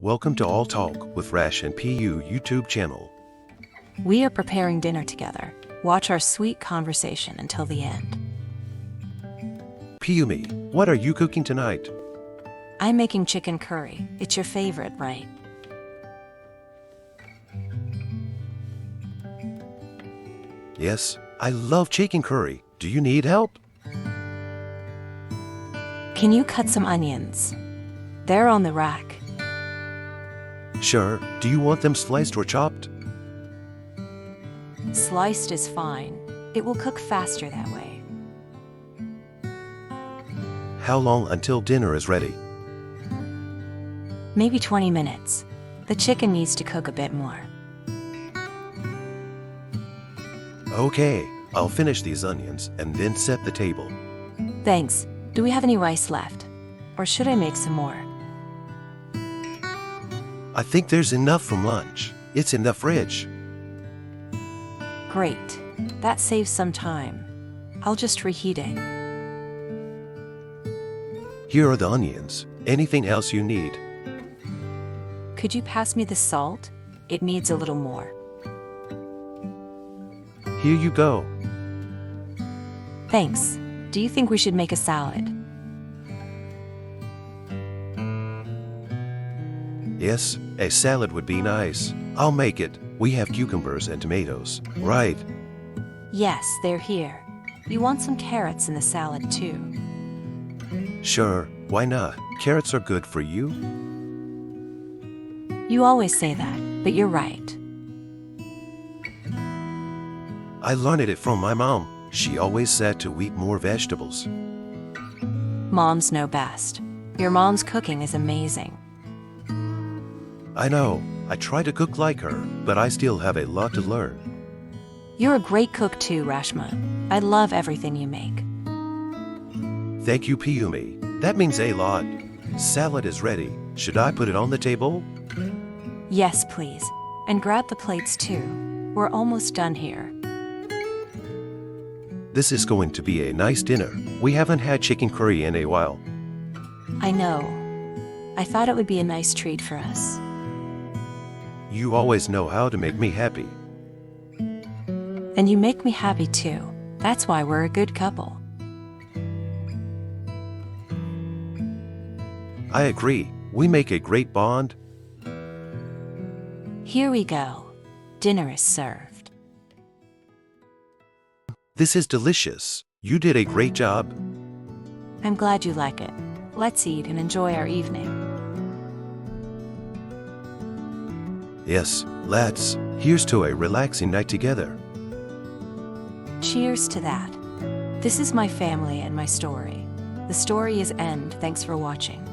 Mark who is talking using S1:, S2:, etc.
S1: Welcome to All Talk with Rash and PU YouTube channel.
S2: We are preparing dinner together. Watch our sweet conversation until the end.
S1: Piumi, what are you cooking tonight?
S2: I'm making chicken curry. It's your favorite, right?
S1: Yes, I love chicken curry. Do you need help?
S2: Can you cut some onions? They're on the rack.
S1: Sure. Do you want them sliced or chopped?
S2: Sliced is fine. It will cook faster that way.
S1: How long until dinner is ready?
S2: Maybe 20 minutes. The chicken needs to cook a bit more.
S1: Okay, I'll finish these onions and then set the table.
S2: Thanks. Do we have any rice left? Or should I make some more?
S1: I think there's enough from lunch. It's in the fridge.
S2: Great. That saves some time. I'll just reheat it.
S1: Here are the onions. Anything else you need?
S2: Could you pass me the salt? It needs a little more.
S1: Here you go.
S2: Thanks. Do you think we should make a salad?
S1: Yes, a salad would be nice. I'll make it. We have cucumbers and tomatoes, right?
S2: Yes, they're here. You want some carrots in the salad too.
S1: Sure, why not? Carrots are good for you.
S2: You always say that, but you're right.
S1: I learned it from my mom. She always said to eat more vegetables.
S2: Moms know best. Your mom's cooking is amazing.
S1: I know. I try to cook like her, but I still have a lot to learn.
S2: You're a great cook too, Rashma. I love everything you make.
S1: Thank you, Piumi. That means a lot. Salad is ready. Should I put it on the table?
S2: Yes, please. And grab the plates too. We're almost done here.
S1: This is going to be a nice dinner. We haven't had chicken curry in a while.
S2: I know. I thought it would be a nice treat for us.
S1: You always know how to make me happy.
S2: And you make me happy too. That's why we're a good couple.
S1: I agree. We make a great bond.
S2: Here we go. Dinner is served.
S1: This is delicious. You did a great job.
S2: I'm glad you like it. Let's eat and enjoy our evening.
S1: Yes, let's. Here's to a relaxing night together.
S2: Cheers to that. This is my family and my story. The story is end. Thanks for watching.